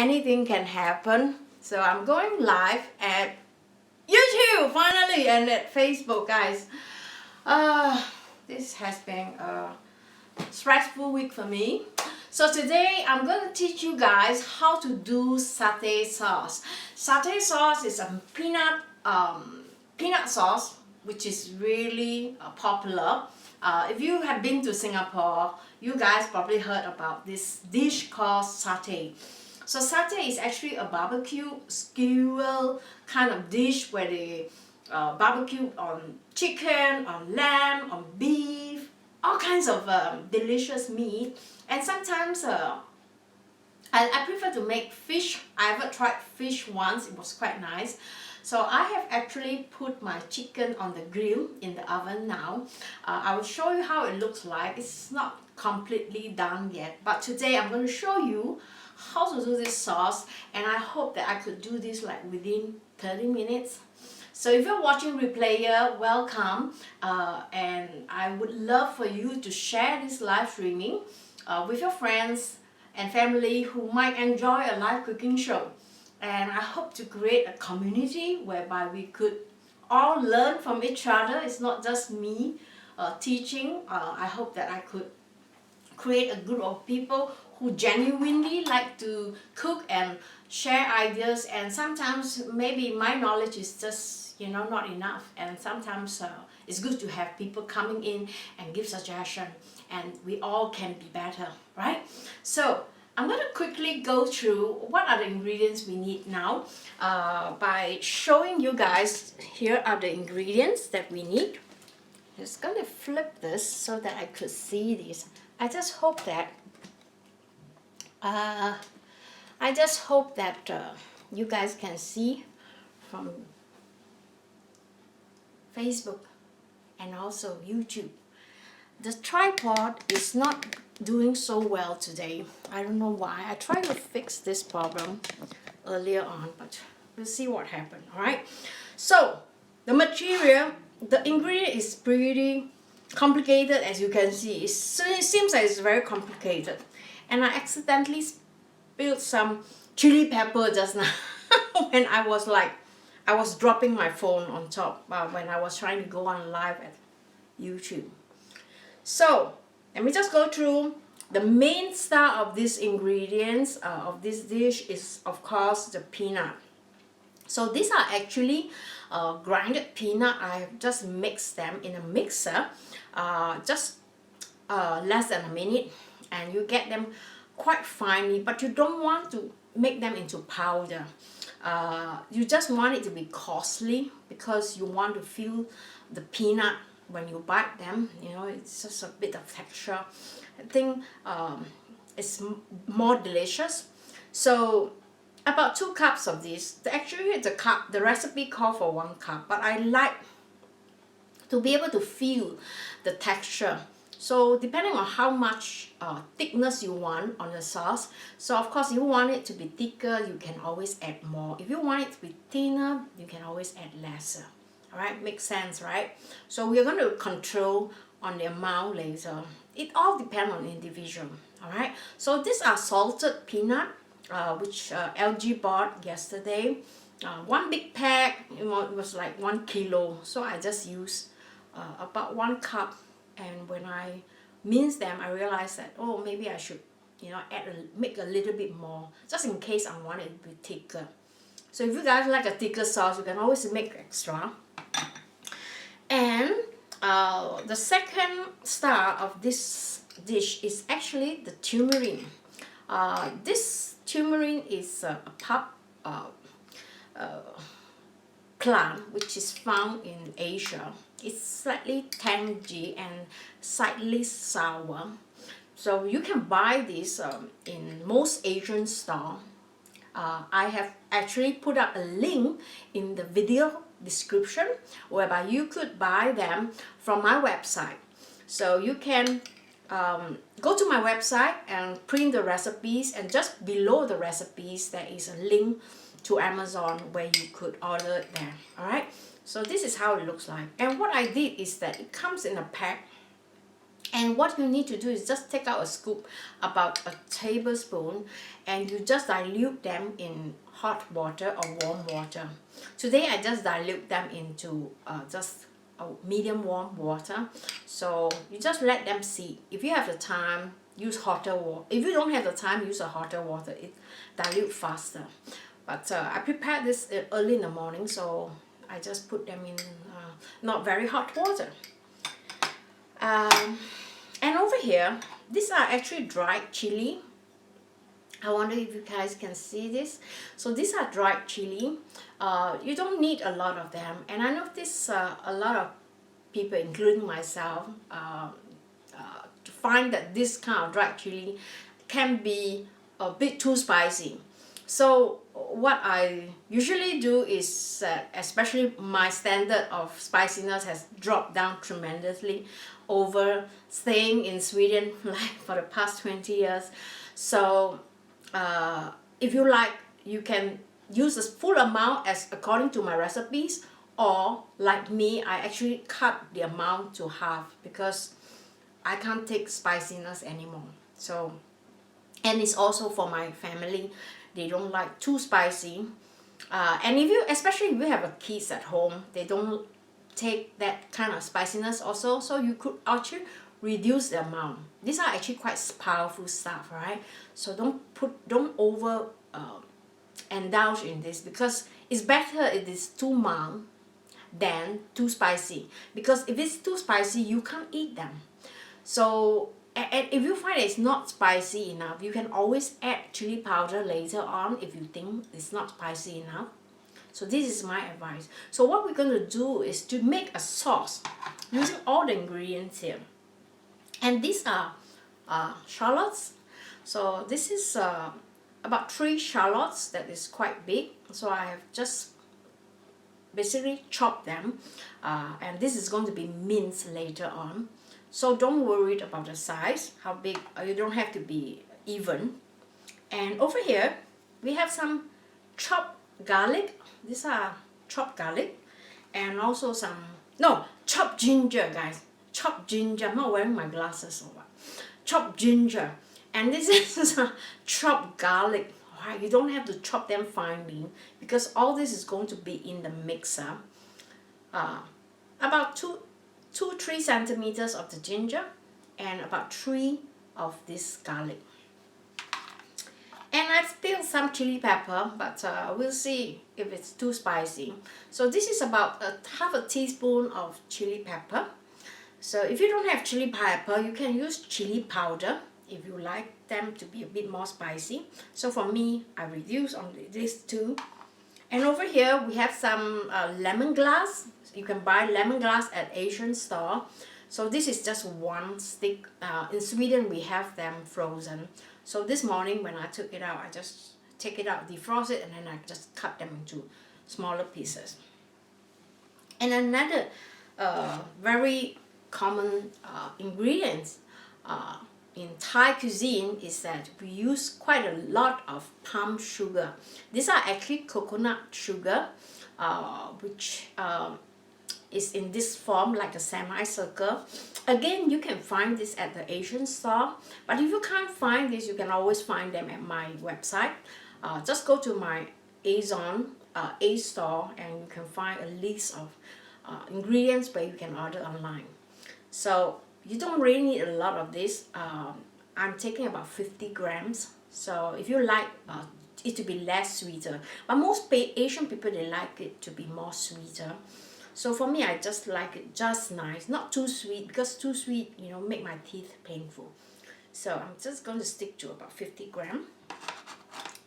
anything can happen. So I'm going live at YouTube finally and at Facebook, guys. This has been a stressful week for me. So today I'm going to teach you guys how to do satay sauce. Satay sauce is a peanut sauce which is really popular. If you have been to Singapore, you guys probably heard about this dish called satay. So satay is actually a barbecue skewer kind of dish where they barbecue on chicken, on lamb, on beef, all kinds of delicious meat. And sometimes I prefer to make fish. I ever tried fish once, it was quite nice. So I have actually put my chicken on the grill in the oven now. I will show you how it looks like. It's not completely done yet, but today I'm going to show you how to do this sauce, and I hope that I could do this like within 30 minutes. So if you're watching replayer, welcome, and I would love for you to share this live streaming with your friends and family who might enjoy a live cooking show. And I hope to create a community whereby we could all learn from each other. It's not just me teaching. I hope that I could create a group of people who genuinely like to cook and share ideas. And sometimes maybe my knowledge is just not enough, and sometimes it's good to have people coming in and give suggestion, and we all can be better, right? So I'm going to quickly go through what are the ingredients we need now by showing you guys. Here are the ingredients that we need. Just going to flip this so that I could see these. I just hope that you guys can see from Facebook and also YouTube. The tripod is not doing so well today. I don't know why. I tried to fix this problem earlier on, but we'll see what happened. Alright, so the material, the ingredient is pretty complicated, as you can see. It seems like it's very complicated, and I accidentally spilled some chili pepper just now when I was dropping my phone on top when I was trying to go on live at YouTube. So let me just go through. The main star of these ingredients of this dish is, of course, the peanut. So these are actually grinded peanut. I have just mixed them in a mixer just less than a minute, and you get them quite finely, but you don't want to make them into powder. You just want it to be coarsely because you want to feel the peanut when you bite them. It's just a bit of texture. I think it's more delicious. So about 2 cups of this. Actually it's a cup. The recipe calls for 1 cup, but I like to be able to feel the texture. So depending on how much thickness you want on the sauce, so of course if you want it to be thicker, you can always add more. If you want it to be thinner, you can always add lesser. Alright, makes sense, right? So we're going to control on the amount later. It all depends on individual. Alright, so these are salted peanut, which LG bought yesterday. 1 big pack, it was like 1 kilo. So I just used about 1 cup. And when I mince them, I realized that, oh, maybe I should, make a little bit more, just in case I want it to be thicker. So if you guys like a thicker sauce, you can always make extra. And the second star of this dish is actually the turmeric. This turmeric is a plant which is found in Asia. It's slightly tangy and slightly sour. So you can buy this in most Asian stores. I have actually put up a link in the video description whereby you could buy them from my website. So you can go to my website and print the recipes, and just below the recipes there is a link to Amazon where you could order it there. Alright, so this is how it looks like. And what I did is that it comes in a pack And what you need to do is just take out a scoop, about a tablespoon, and you just dilute them in hot water or warm water. Today I just dilute them into just medium warm water. So you just let them sit. If you have the time, use hotter water. If you don't have the time, use a hotter water. It dilute faster. But I prepared this early in the morning, so I just put them in not very hot water. And over here, these are actually dried chili. I wonder if you guys can see this. So these are dried chili. You don't need a lot of them. And I notice a lot of people, including myself, to find that this kind of dried chili can be a bit too spicy. So what I usually do is, especially my standard of spiciness has dropped down tremendously over staying in Sweden like for the past 20 years. So if you like, you can use the full amount as according to my recipes, or like me, I actually cut the amount to half because I can't take spiciness anymore. So, and it's also for my family. They don't like too spicy. And if you, especially if you have a kids at home, they don't take that kind of spiciness also. So you could actually reduce the amount. These are actually quite powerful stuff, right? So don't over indulge in this, because it's better if it's too mild than too spicy. Because if it's too spicy, you can't eat them. So, and if you find it's not spicy enough, you can always add chili powder later on if you think it's not spicy enough. So this is my advice. So what we're going to do is to make a sauce using all the ingredients here. And these are shallots. So this is about 3 shallots that is quite big. So I have just basically chopped them. And this is going to be minced later on. So don't worry about the size, how big, you don't have to be even. And over here, we have some chopped garlic. These are chopped garlic. And also some, no, chopped ginger, guys. Chopped ginger. I'm not wearing my glasses or what. Chopped ginger. And this is chopped garlic. Right? You don't have to chop them finely because all this is going to be in the mixer. About 2-3 centimeters of the ginger and about 3 of this garlic. And I've spilled some chili pepper, but we'll see if it's too spicy. So this is about half a teaspoon of chili pepper. So if you don't have chili pepper, you can use chili powder if you like them to be a bit more spicy. So for me, I reduce on this too. And over here, we have some lemongrass. You can buy lemongrass at Asian store. So this is just 1 stick. In Sweden, we have them frozen. So this morning when I took it out, I just take it out, defrost it, and then I just cut them into smaller pieces. And another very common ingredient in Thai cuisine is that we use quite a lot of palm sugar. These are actually coconut sugar, which is in this form like a semicircle. Again, you can find this at the Asian store, but if you can't find this, you can always find them at my website. Just go to my ASTORE, and you can find a list of ingredients where you can order online. So you don't really need a lot of this. I'm taking about 50 grams. So if you like it to be less sweeter, but most Asian people, they like it to be more sweeter. So for me, I just like it just nice, not too sweet, because too sweet, you know, make my teeth painful. So I'm just going to stick to about 50 grams.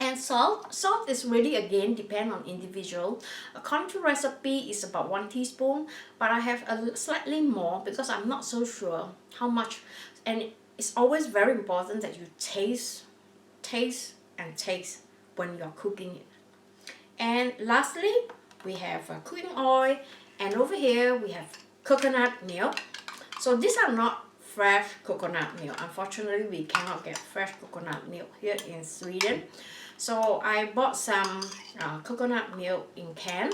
And salt. Salt is really, again, depend on individual. According to recipe, is about 1 teaspoon, but I have a slightly more because I'm not so sure how much. And it's always very important that you taste when you're cooking it. And lastly, we have cooking oil, and over here we have coconut milk. So these are not fresh coconut milk. Unfortunately, we cannot get fresh coconut milk here in Sweden. So I bought some coconut milk in can.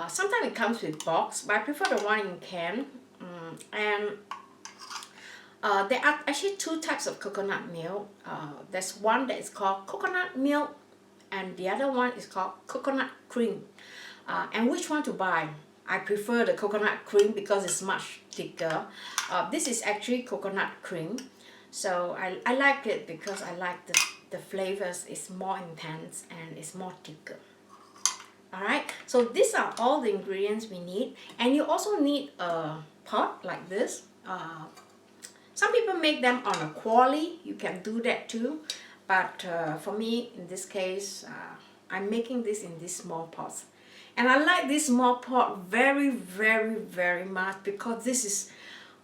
Sometimes it comes with box, but I prefer the one in can. And There are actually two types of coconut milk. There's one that is called coconut milk, and the other one is called coconut cream. And which one to buy? I prefer the coconut cream because it's much thicker. This is actually coconut cream. So I like it because I like the flavors is more intense and it's more thicker. Alright, so these are all the ingredients we need. And you also need a pot like this. Some people make them on a quality. You can do that too. But for me, in this case, I'm making this in these small pots. And I like this small pot very, very, very much because this is,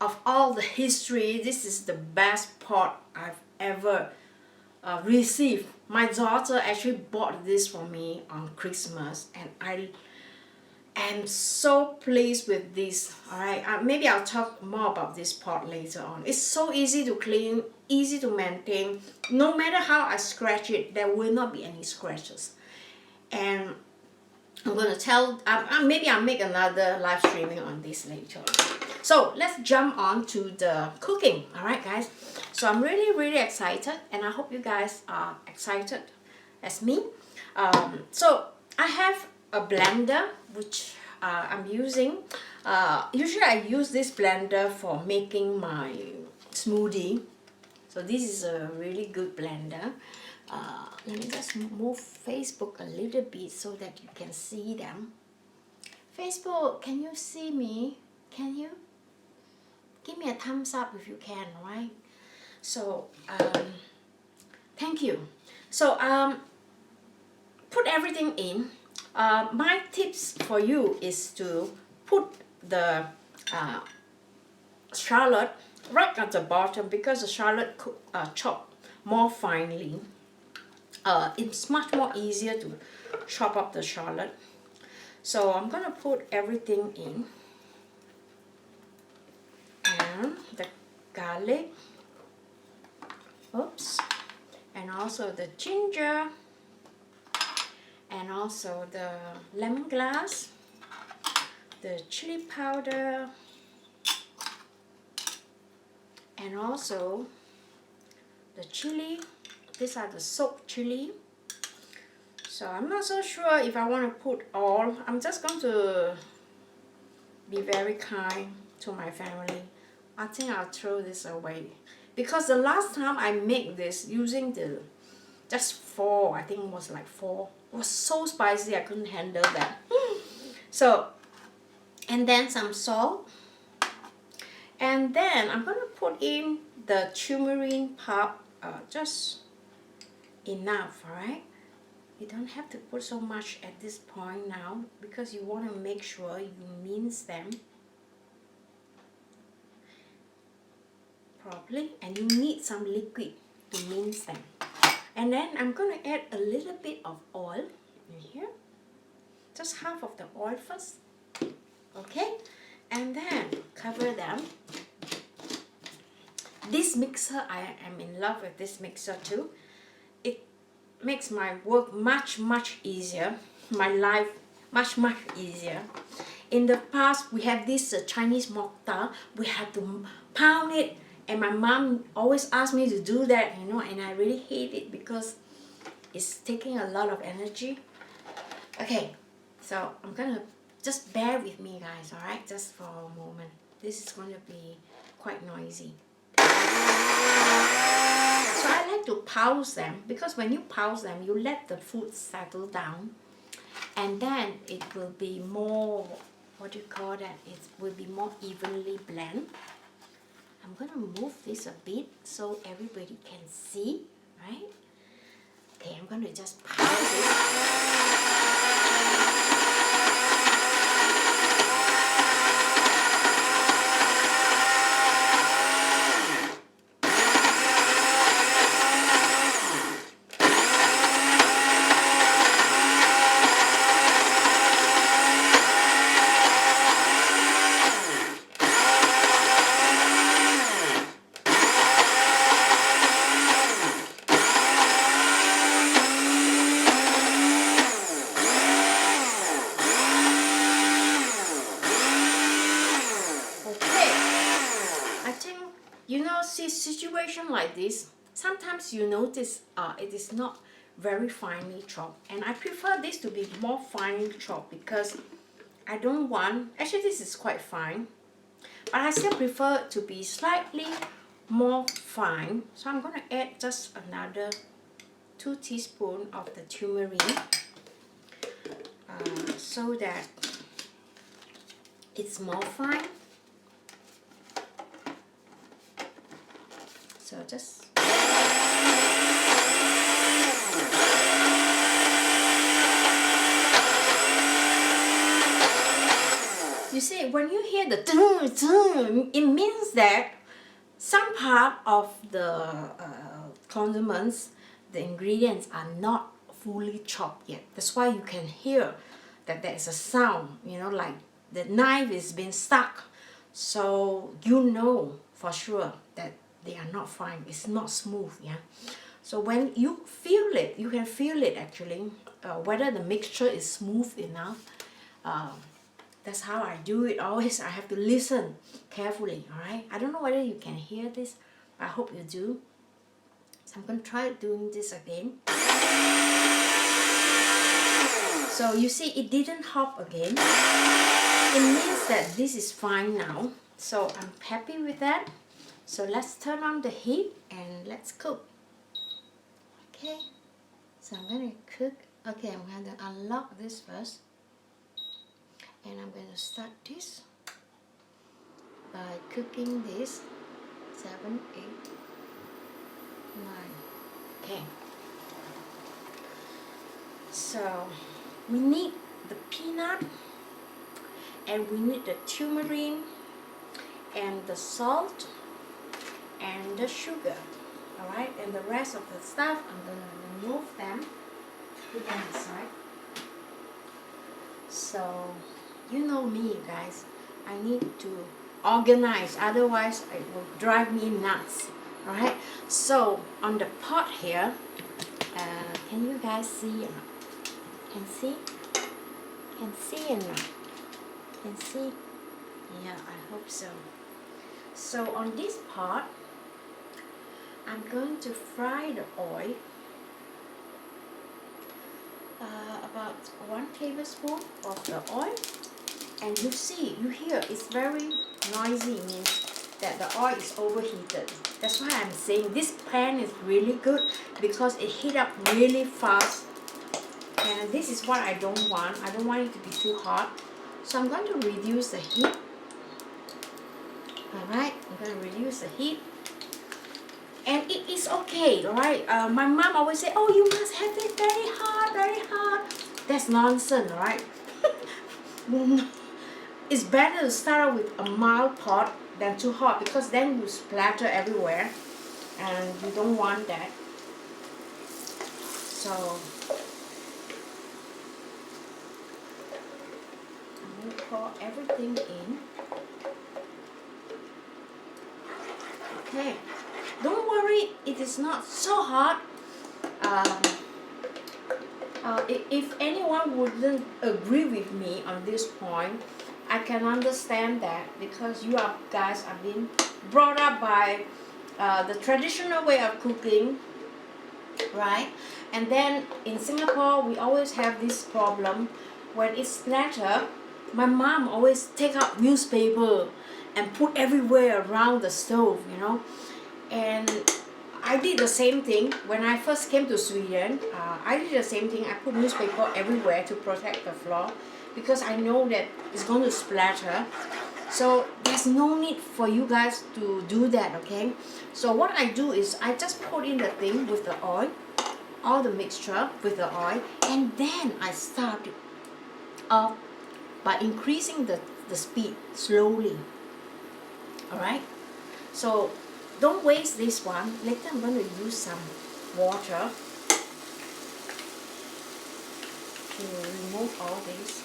of all the history, this is the best pot I've ever received. My daughter actually bought this for me on Christmas, and I am so pleased with this. Alright, maybe I'll talk more about this pot later on. It's so easy to clean, easy to maintain. No matter how I scratch it, there will not be any scratches. And I'm going to tell, maybe I'll make another live streaming on this later. So let's jump on to the cooking. Alright guys, so I'm really, really excited, and I hope you guys are excited as me. So I have a blender which I'm using. Usually I use this blender for making my smoothie. So this is a really good blender. Let me just move Facebook a little bit so that you can see them. Facebook, can you see me? Can you? Give me a thumbs up if you can, right? So, thank you. So, put everything in. My tips for you is to put the shallot right at the bottom because the shallot chop more finely. It's much more easier to chop up the shallot. So I'm gonna put everything in, and the garlic, oops, and also the ginger, and also the lemongrass, the chili powder, and also the chili. These are the soaked chili. So I'm not so sure if I want to put all. I'm just going to be very kind to my family. I think I'll throw this away. Because the last time I made this using the just 4, I think it was like 4. It was so spicy I couldn't handle that. So, and then some salt. And then I'm going to put in the turmeric pulp, just enough, alright? You don't have to put so much at this point now because you want to make sure you mince them properly, and you need some liquid to mince them. And then I'm going to add a little bit of oil in here, just half of the oil first, okay? And then cover them. This mixer, I am in love with this mixer too. It makes my work much easier, my life much easier. In the past, we have this Chinese mortar. We had to pound it, and my mom always asked me to do that, you know, and I really hate it because it's taking a lot of energy. Okay, so I'm gonna just bear with me, guys, alright, just for a moment. This is going to be quite noisy. So I like to pause them because when you pause them, you let the food settle down, and then it will be more, what do you call that? It will be more evenly blend. I'm going to move this a bit so everybody can see, right? Okay, I'm going to just pause it. situation like this, sometimes you notice it is not very finely chopped, and I prefer this to be more finely chopped because I don't want, actually this is quite fine, but I still prefer it to be slightly more fine. So I'm going to add just another 2 teaspoons of the turmeric so that it's more fine. So just you see, when you hear the dun, dun, it means that some part of the condiments, the ingredients are not fully chopped yet. That's why you can hear that there is a sound, you know, like the knife is being stuck. So you know for sure that they are not fine. It's not smooth, yeah. So when you feel it, you can feel it actually, whether the mixture is smooth enough. That's how I do it always. I have to listen carefully, alright? I don't know whether you can hear this. I hope you do. So I'm going to try doing this again. So you see, it didn't hop again. It means that this is fine now. So I'm happy with that. So let's turn on the heat and let's cook. Okay. So I'm going to cook. Okay, I'm going to unlock this first. And I'm going to start this by cooking this 7, 8, 9. Okay. So we need the peanut, and we need the turmeric, and the salt, and the sugar. Alright, and the rest of the stuff, I'm going to remove them, put them aside. So you know me, guys, I need to organize, otherwise it will drive me nuts. Alright, so on the pot here, can you guys see or not? Can see? Can see or not? Can see? Yeah, I hope so. So on this pot, I'm going to fry the oil. About 1 tablespoon of the oil. And you see, you hear, it's very noisy, means that the oil is overheated. That's why I'm saying this pan is really good because it heat up really fast. And this is what I don't want. I don't want it to be too hot. So I'm going to reduce the heat. Alright, I'm going to reduce the heat. And it is okay, alright? My mom always say, oh, you must have it very hot, very hot. That's nonsense, right? It's better to start with a mild pot than too hot, because then you splatter everywhere and you don't want that. So I'm going to pour everything in. Okay, don't worry, it is not so hot. If anyone wouldn't agree with me on this point, I can understand that, because you guys are being brought up by the traditional way of cooking, right? And then in Singapore, we always have this problem when it's splatter. My mom always take out newspaper and put everywhere around the stove, you know. And I did the same thing when I first came to Sweden. I did the same thing. I put newspaper everywhere to protect the floor, because I know that it's going to splatter. So there's no need for you guys to do that, okay? So what I do is I just put in the thing with the oil, all the mixture with the oil, and then I start off by increasing the speed slowly. Alright? So don't waste this one. Later I'm going to use some water to remove all this.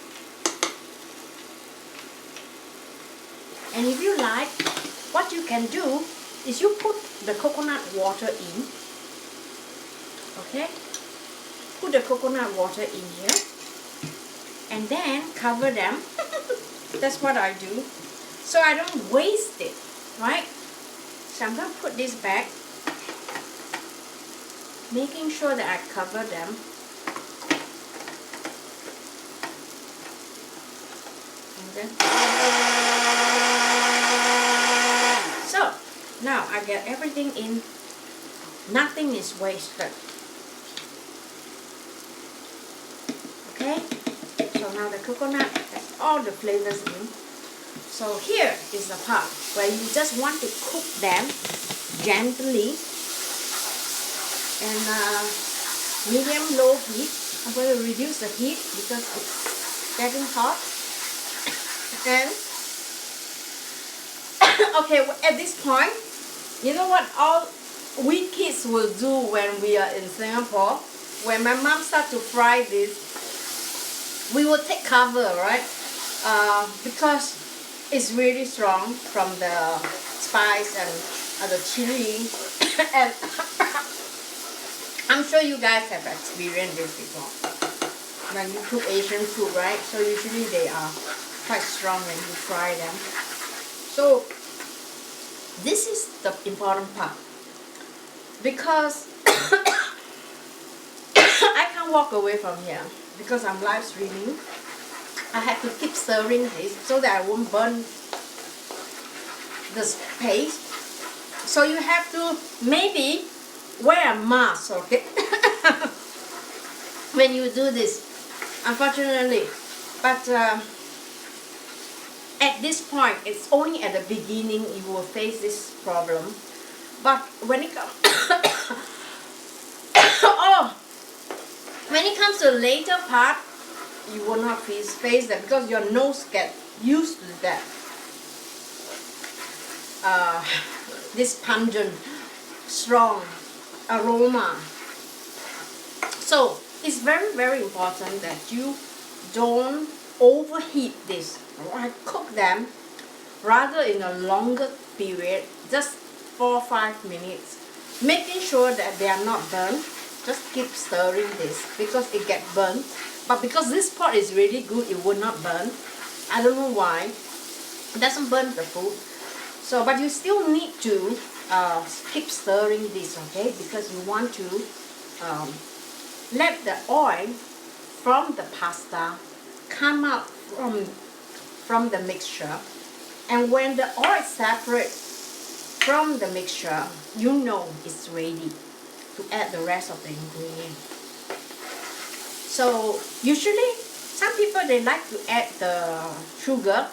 And if you like, what you can do is you put the coconut water in. Okay? Put the coconut water in here. And then cover them. That's what I do. So I don't waste it. Right? So I'm going to put this back, making sure that I cover them. And then, so now I get everything in. Nothing is wasted. Okay? So now the coconut has all the flavors in. So here is the part where you just want to cook them gently and medium-low heat. I'm going to reduce the heat because it's getting hot. And okay, at this point, you know what all we kids will do when we are in Singapore? When my mom starts to fry this, we will take cover, right? Because it's really strong from the spice and the chili. And I'm sure you guys have experienced this before. When you cook Asian food, right? So usually they are quite strong when you fry them. So this is the important part. Because I can't walk away from here because I'm live streaming. I have to keep stirring this so that I won't burn the paste. So you have to maybe wear a mask, okay? When you do this, unfortunately. But at this point, it's only at the beginning you will face this problem. But when it comes, when it comes to the later part, you will not face that because your nose gets used to that. This pungent, strong aroma. So it's very, very important that you don't overheat this. Right? Cook them rather in a longer period, just 4 or 5 minutes, making sure that they are not burnt. Just keep stirring this because it gets burnt. But because this pot is really good, it will not burn. I don't know why. It doesn't burn the food. So, but you still need to keep stirring this, okay? Because you want to let the oil from the pasta come out from the mixture. And when the oil separates from the mixture, you know it's ready to add the rest of the ingredient. So usually some people they like to add the sugar,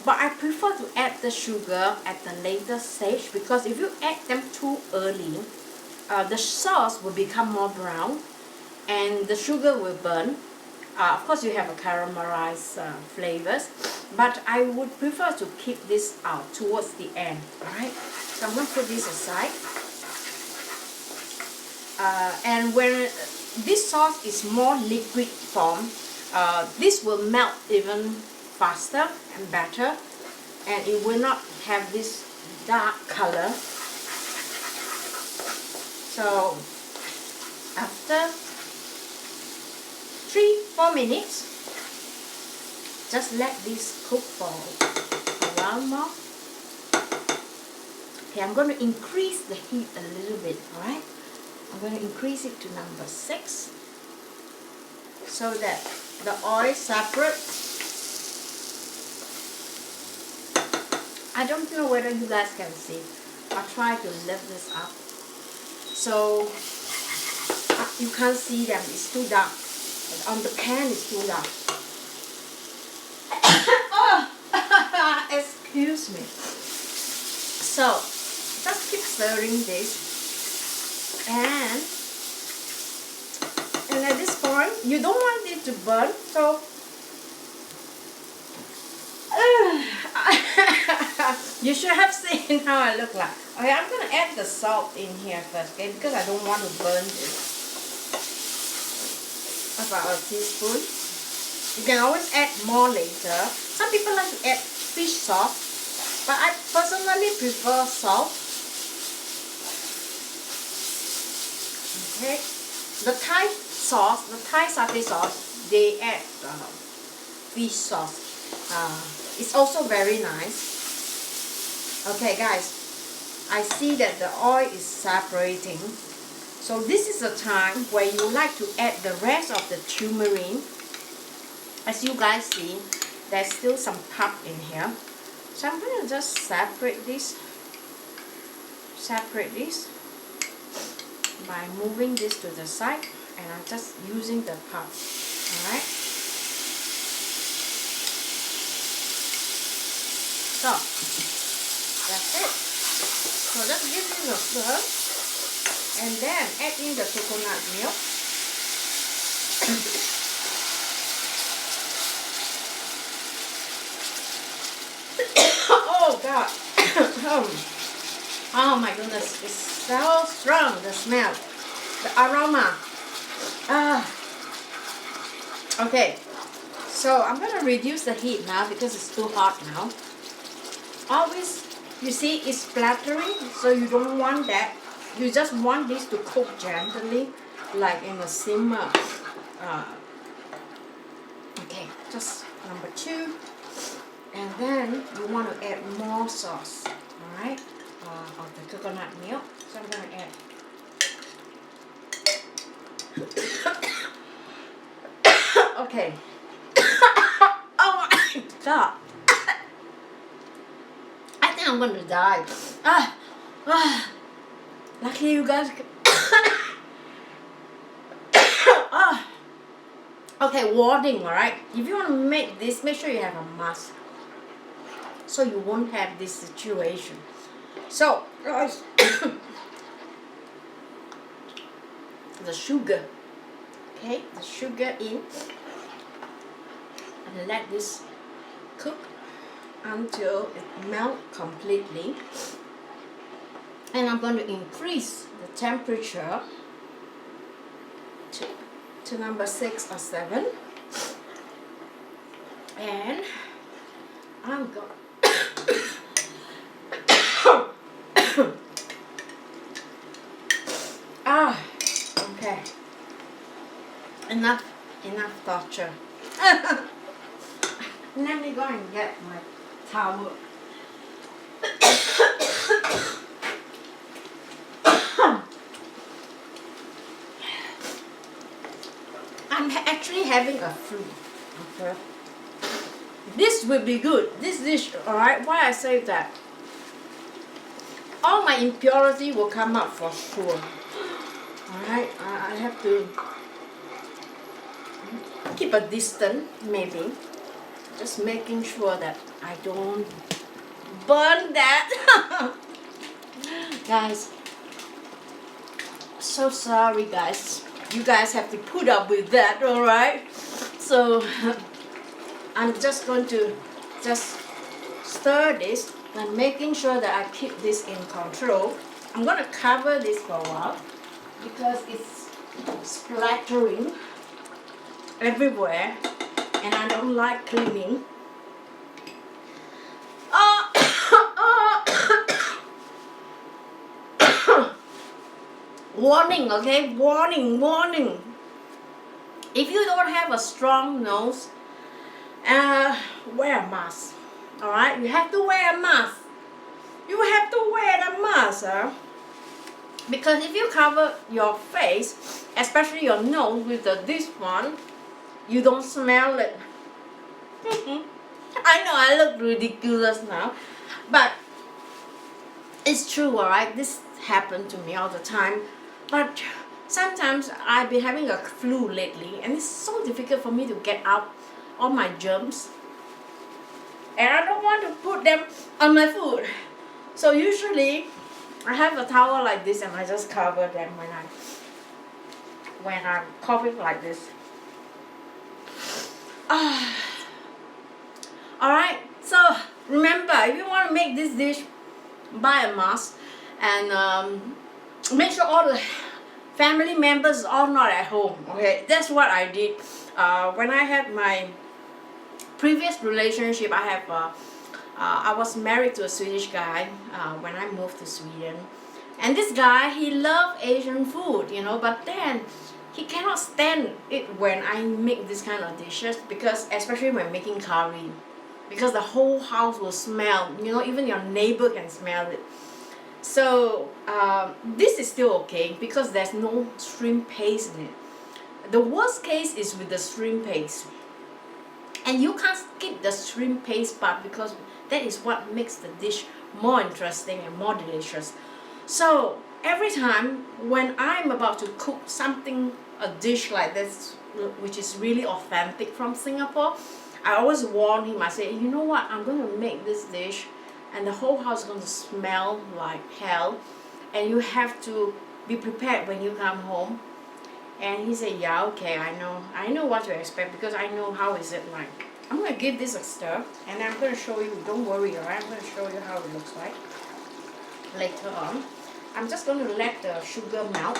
but I prefer to add the sugar at the later stage because if you add them too early, the sauce will become more brown and the sugar will burn. Of course you have a caramelized flavors, but I would prefer to keep this out towards the end. Alright, so I'm going to put this aside. And when this sauce is more liquid form, this will melt even faster and better, and it will not have this dark color. So after 3-4 minutes, just let this cook for a while more. Okay, I'm going to increase the heat a little bit, alright? I'm going to increase it to number 6 so that the oil separates. I don't know whether you guys can see. I'll try to lift this up. So you can't see them, it's too dark. On the pan it's too dark. Oh, excuse me. So just keep stirring this. And at this point, you don't want it to burn, so you should have seen how I look like. Okay, I'm going to add the salt in here first, okay, because I don't want to burn this. About a teaspoon. You can always add more later. Some people like to add fish sauce, but I personally prefer salt. Okay, the Thai sauce, the Thai satay sauce, they add fish sauce. It's also very nice. Okay, guys. I see that the oil is separating. So this is a time where you like to add the rest of the turmeric. As you guys see, there's still some pulp in here. So I'm going to just separate this by moving this to the side, and I'm just using the pulp. Alright? So, that's it. So just give this a stir, and then add in the coconut milk. Oh God! Oh my goodness, it's so strong, the smell, the aroma. Okay, so I'm gonna reduce the heat now because it's too hot now. Always, you see, it's splattering, so you don't want that. You just want this to cook gently, like in a simmer. Okay, just number 2. And then you want to add more sauce, alright, of the coconut milk. So I'm going to add. Okay. Oh my God. I think I'm going to die. Luckily you guys. Okay, warning, alright. If you want to make this, make sure you have a mask, so you won't have this situation. So, guys, the sugar, okay, the sugar in, and let this cook until it melts completely. And I'm going to increase the temperature to number 6 or 7, and I'm going. Okay. Enough torture. Let me go and get my towel. I'm actually having a flu. Okay. This will be good. This dish, alright? Why I say that? All my impurity will come up for sure. Alright, I have to keep a distance, maybe. Just making sure that I don't burn that. Guys, so sorry guys. You guys have to put up with that, alright? So, I'm just going to just stir this and making sure that I keep this in control. I'm going to cover this for a while because it's splattering everywhere and I don't like cleaning. Warning, okay? Warning. If you don't have a strong nose, wear a mask. Alright? You have to wear a mask. You have to wear the mask, because if you cover your face, especially your nose with this one, you don't smell it. I know I look ridiculous now, but it's true, alright? This happened to me all the time. But sometimes I've been having a flu lately, and it's so difficult for me to get out all my germs. And I don't want to put them on my food. So usually, I have a towel like this and I just cover them when I'm coughing like this. Alright, so remember, if you want to make this dish, buy a mask and make sure all the family members are not at home. Okay, that's what I did. When I had my previous relationship, I was married to a Swedish guy when I moved to Sweden. And this guy, he loved Asian food, you know, but then he cannot stand it when I make this kind of dishes, because especially when making curry, because the whole house will smell, you know, even your neighbor can smell it. So this is still okay because there's no shrimp paste in it. The worst case is with the shrimp paste. And you can't skip the shrimp paste part because that is what makes the dish more interesting and more delicious. So every time when I'm about to cook something, a dish like this, which is really authentic from Singapore, I always warn him. I say, you know what, I'm going to make this dish and the whole house is going to smell like hell, and you have to be prepared when you come home. And he said, yeah, okay, I know what to expect because I know how is it like. I'm going to give this a stir and I'm going to show you, don't worry, alright, I'm going to show you how it looks like later on. I'm just going to let the sugar melt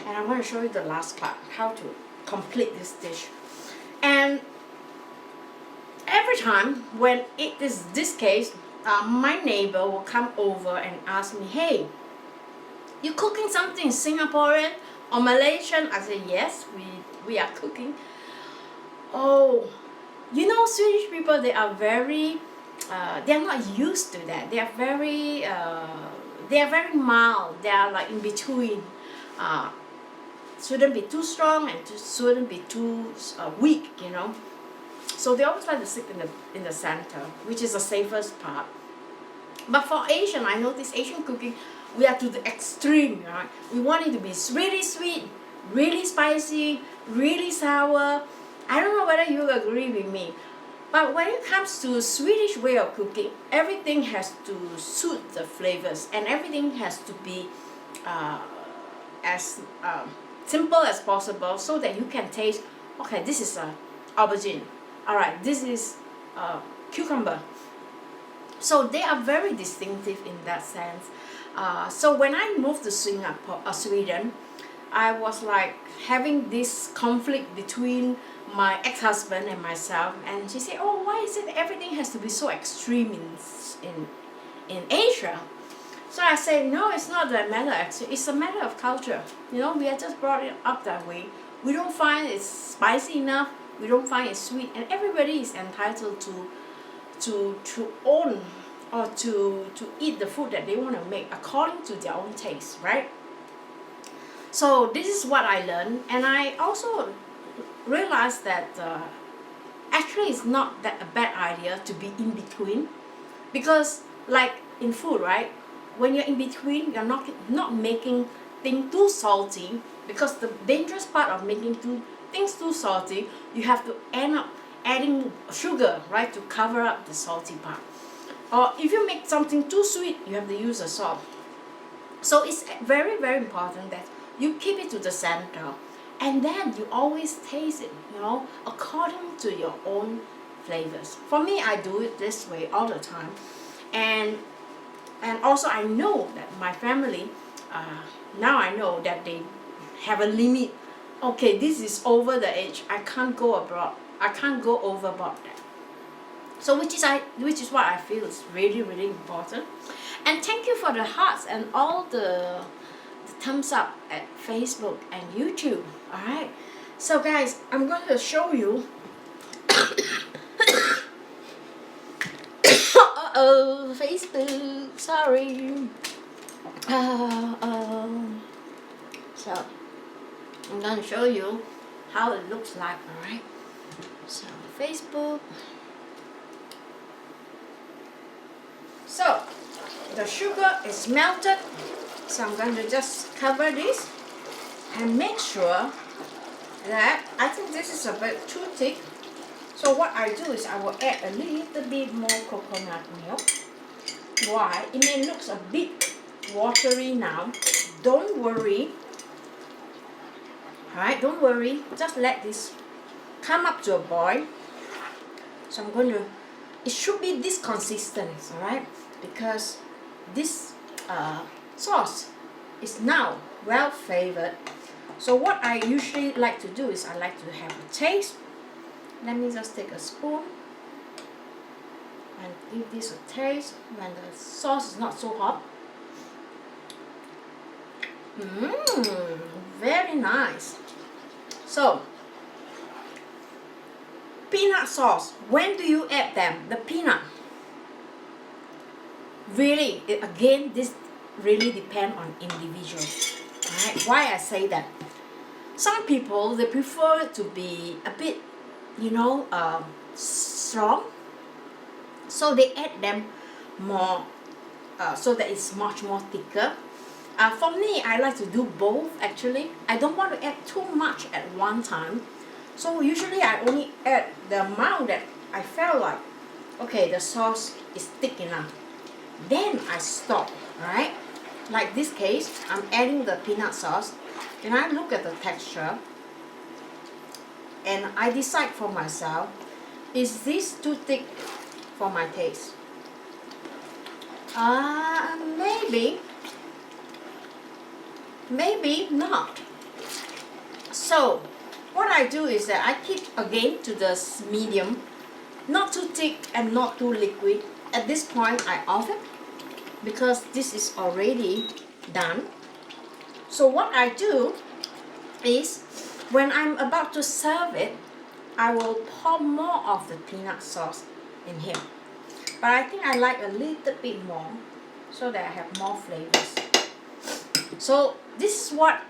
and I'm going to show you the last part, how to complete this dish. And every time when it is this case, my neighbor will come over and ask me, hey, you cooking something Singaporean or Malaysian? I say, yes, we are cooking. Oh, you know, Swedish people, they are very, they are not used to that. They are very mild. They are like in between. Shouldn't be too strong and shouldn't be too weak, you know. So they always like to sit in the center, which is the safest part. But for Asian, I notice Asian cooking, we are to the extreme, right? We want it to be really sweet, really spicy, really sour. I don't know whether you agree with me. But when it comes to Swedish way of cooking, everything has to suit the flavors and everything has to be as simple as possible so that you can taste, okay, this is aubergine. Alright, this is cucumber. So they are very distinctive in that sense. So when I moved to Sweden, I was like having this conflict between my ex-husband and myself, and she said, oh, why is it everything has to be so extreme in Asia? So I said, no, it's not a matter of extreme, it's a matter of culture. You know, we are just brought it up that way. We don't find it spicy enough, we don't find it sweet, and everybody is entitled to own or to eat the food that they want to make according to their own taste, right? So this is what I learned, and I also realized that actually it's not that a bad idea to be in between, because like in food, right, when you're in between, you're not making things too salty, because the dangerous part of making things too salty, you have to end up adding sugar, right, to cover up the salty part. Or if you make something too sweet, you have to use the salt. So it's very, very important that you keep it to the center, and then you always taste it, you know, according to your own flavors. For me, I do it this way all the time, and also I know that my family, now I know that they have a limit. Okay, this is over the edge. I can't go abroad. I can't go overboard that. So which is what I feel is really, really important. And thank you for the hearts and all the thumbs up at Facebook and YouTube. Alright, so guys, I'm going to show you uh-oh, Facebook, sorry. So I'm going to show you how it looks like. Alright, so Facebook. So the sugar is melted, so I'm going to just cover this and make sure that, I think this is a bit too thick. So what I do is I will add a little bit more coconut milk. Why? It may look a bit watery now. Don't worry. Alright, don't worry. Just let this come up to a boil. So I'm going to, it should be this consistency, alright? Because this sauce is now well flavored. So what I usually like to do is I like to have a taste. Let me just take a spoon and give this a taste when the sauce is not so hot. Very nice. So peanut sauce, when do you add them? The peanut. really, again, this really depends on individuals. Right? Why I say that? Some people, they prefer to be a bit, you know, strong, so they add them more, so that it's much more thicker. For me, I like to do both actually. I don't want to add too much at one time. So usually I only add the amount that I felt like, okay, the sauce is thick enough. Then I stop, right? Like this case, I'm adding the peanut sauce and I look at the texture and I decide for myself, is this too thick for my taste? Maybe not. So what I do is that I keep again to the medium, not too thick and not too liquid. At this point I off it because this is already done. So what I do is when I'm about to serve it, I will pour more of the peanut sauce in here. But I think I like a little bit more so that I have more flavors. So this is what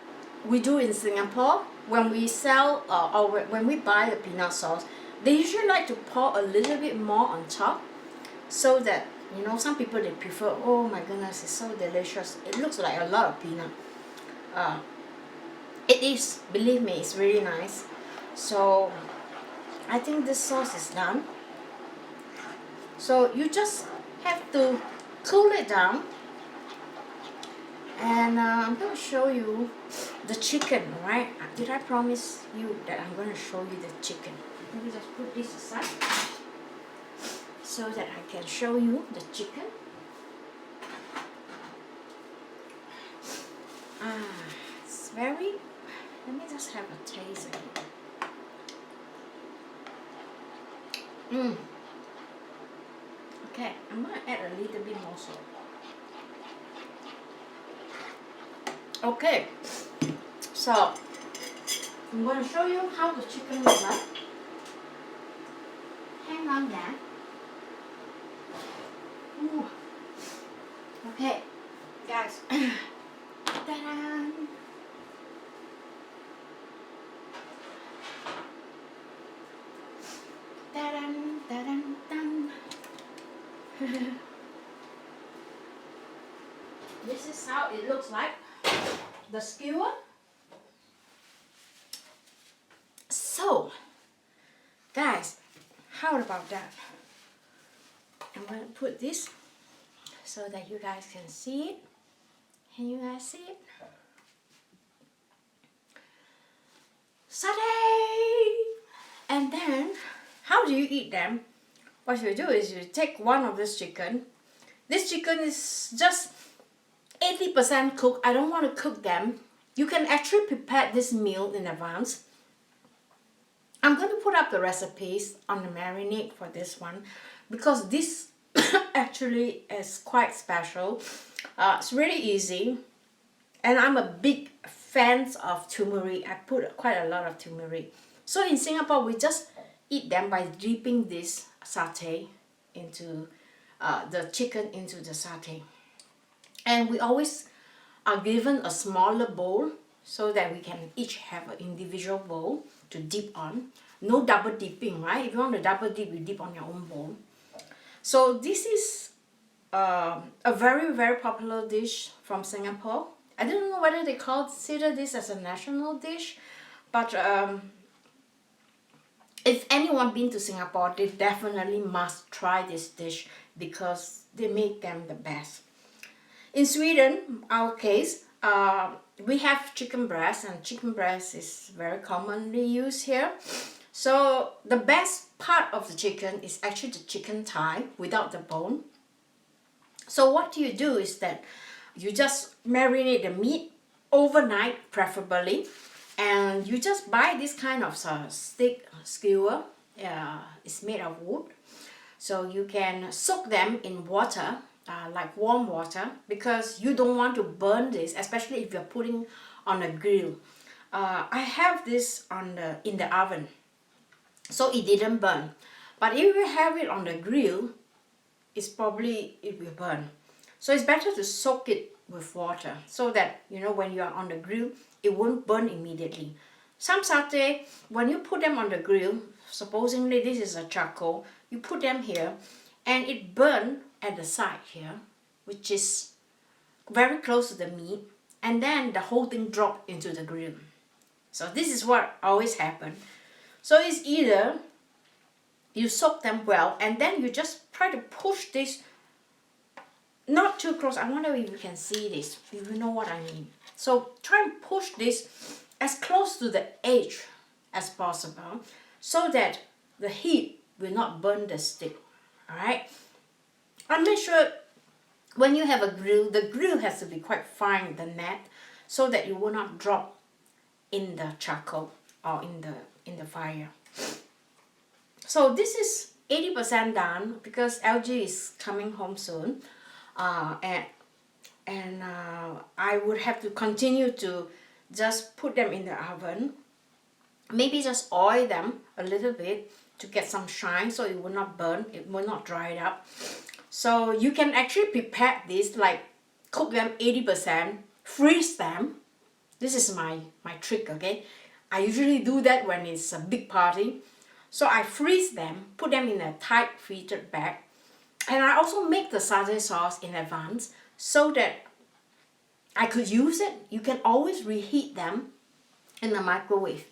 we do in Singapore when we sell or when we buy the peanut sauce. They usually like to pour a little bit more on top so that, you know, some people they prefer, oh my goodness, it's so delicious. It looks like a lot of peanut. It is, believe me, it's really nice. So I think this sauce is done. So you just have to cool it down. And I'm going to show you the chicken, right? Did I promise you that I'm going to show you the chicken? Let me just put this aside so that I can show you the chicken. It's very, let me just have a taste again. Okay, I'm going to add a little bit more salt. Okay, so I'm going to show you how the chicken looks like. Hang on there. Ooh. Okay, guys. Ta-da! Ta-da! Ta-da! This is how it looks like. The skewer. So, guys, how about that? I'm going to put this so that you guys can see it. Can you guys see it? Satay! And then, how do you eat them? What you do is you take one of this chicken. This chicken is just 80% cooked. I don't want to cook them. You can actually prepare this meal in advance. I'm going to put up the recipes on the marinade for this one because this actually is quite special. It's really easy, and I'm a big fan of turmeric. I put quite a lot of turmeric. So in Singapore, we just eat them by dipping this satay into the chicken into the satay. And we always are given a smaller bowl so that we can each have an individual bowl to dip on. No double dipping, right? If you want to double dip, you dip on your own bowl. So this is a very, very popular dish from Singapore. I don't know whether they consider this as a national dish, but if anyone been to Singapore, they definitely must try this dish because they make them the best. In Sweden, our case, we have chicken breast, and chicken breast is very commonly used here. So the best part of the chicken is actually the chicken thigh without the bone. So what you do is that you just marinate the meat overnight, preferably, and you just buy this kind of stick skewer. It's made of wood, so you can soak them in water, like warm water, because you don't want to burn this, especially if you're putting on a grill. I have this in the oven, so it didn't burn. But if you have it on the grill, it will burn. So it's better to soak it with water so that, you know, when you are on the grill, it won't burn immediately. Some satay, when you put them on the grill, supposedly this is a charcoal, you put them here and it burn at the side here, which is very close to the meat, and then the whole thing drop into the grill. So this is what always happen. So it's either you soak them well and then you just try to push this not too close. I wonder if you can see this, if you know what I mean. So try and push this as close to the edge as possible so that the heat will not burn the stick. Alright? And make sure when you have a grill, the grill has to be quite fine, the net, so that you will not drop in the charcoal or in the fire. So this is 80% done because LG is coming home soon. I would have to continue to just put them in the oven. Maybe just oil them a little bit to get some shine so it will not burn, it will not dry it up. So you can actually prepare this, like cook them 80%, freeze them. This is my trick, okay? I usually do that when it's a big party. So I freeze them, put them in a tight fitted bag. And I also make the satay sauce in advance so that I could use it. You can always reheat them in the microwave.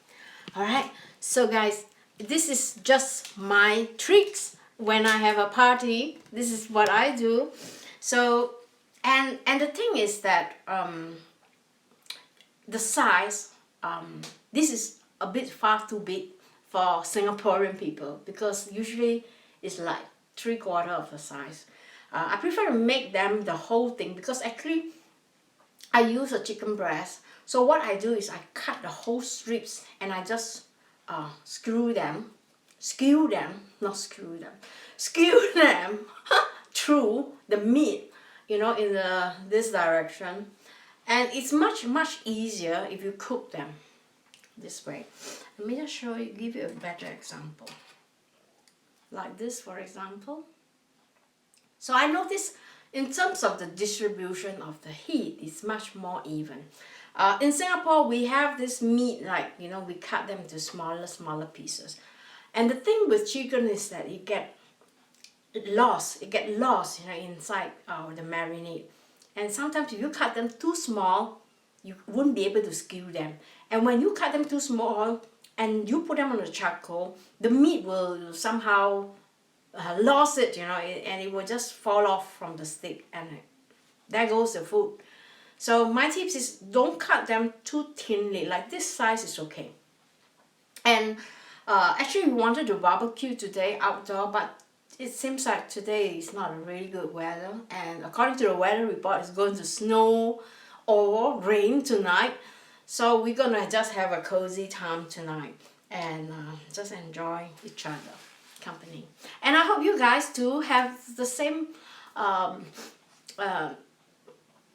Alright, so guys, this is just my tricks when I have a party. This is what I do. So, and the thing is that the size, this is a bit far too big for Singaporean people because usually it's like 3/4 of the size. I prefer to make them the whole thing because actually I use a chicken breast. So what I do is I cut the whole strips and I just skew them through the meat, you know, in this direction. And it's much easier if you cook them this way. Let me just show you, give you a better example. Like this, for example. So I notice in terms of the distribution of the heat, it's much more even. In Singapore, we have this meat, like, you know, we cut them into smaller pieces. And the thing with chicken is that it get lost, you know, inside the marinade. And sometimes if you cut them too small, you wouldn't be able to skew them. And when you cut them too small and you put them on the charcoal, the meat will somehow lose it, you know, and it will just fall off from the stick, and there goes the food. So my tips is don't cut them too thinly, like this size is okay. And actually we wanted to barbecue today outdoor, but it seems like today is not a really good weather, and according to the weather report it's going to snow or rain tonight. So we're gonna just have a cozy time tonight and just enjoy each other company. And I hope you guys too have the same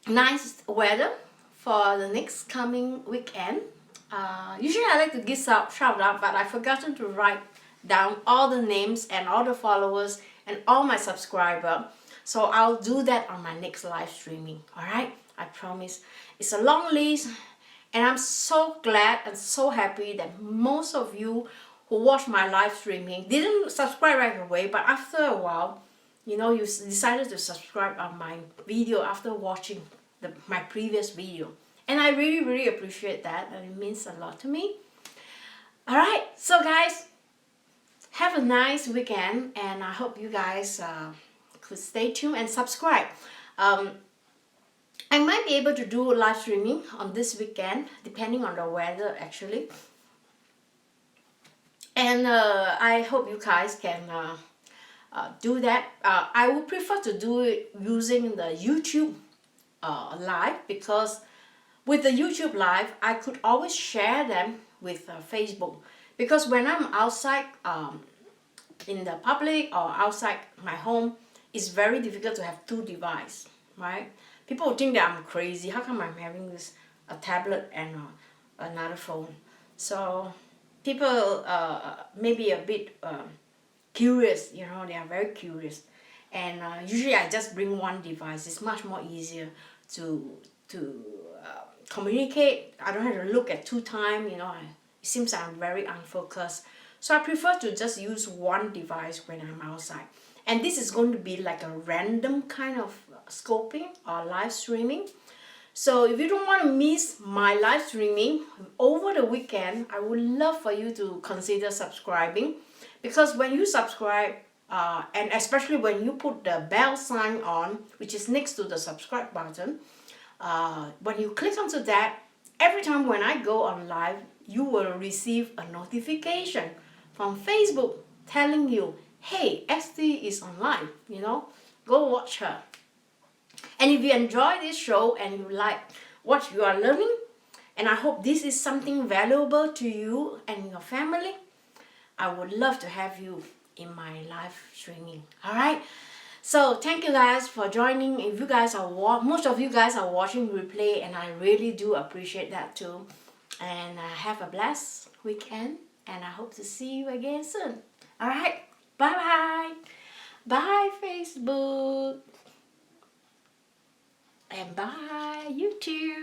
nice weather for the next coming weekend. Usually I like to give shout out, but I've forgotten to write down all the names and all the followers and all my subscribers. So I'll do that on my next live streaming. Alright? I promise. It's a long list, and I'm so glad and so happy that most of you who watch my live streaming didn't subscribe right away, but after a while, you know, you decided to subscribe on my video after watching my previous video. And I really appreciate that, and it means a lot to me. Alright, so guys, have a nice weekend, and I hope you guys could stay tuned and subscribe. I might be able to do live streaming on this weekend, depending on the weather actually. And I hope you guys can do that. I would prefer to do it using the YouTube live, because with the YouTube live, I could always share them with Facebook. Because when I'm outside in the public or outside my home, it's very difficult to have two devices, right? People would think that I'm crazy. How come I'm having a tablet and another phone? So people may be a bit curious, you know, they are very curious. And usually I just bring one device. It's much more easier to communicate. I don't have to look at two times, you know. It seems I'm very unfocused. So I prefer to just use one device when I'm outside. And this is going to be like a random kind of scoping or live streaming. So if you don't want to miss my live streaming over the weekend, I would love for you to consider subscribing, because when you subscribe, and especially when you put the bell sign on, which is next to the subscribe button, when you click onto that, every time when I go on live, you will receive a notification from Facebook telling you, hey, ST is on live, you know, go watch her. And if you enjoy this show and you like what you are learning, and I hope this is something valuable to you and your family, I would love to have you in my live streaming. All right. So thank you guys for joining. If you guys are most of you guys are watching replay, and I really do appreciate that too. And have a blessed weekend, and I hope to see you again soon. All right. Bye bye. Bye Facebook. And bye YouTube.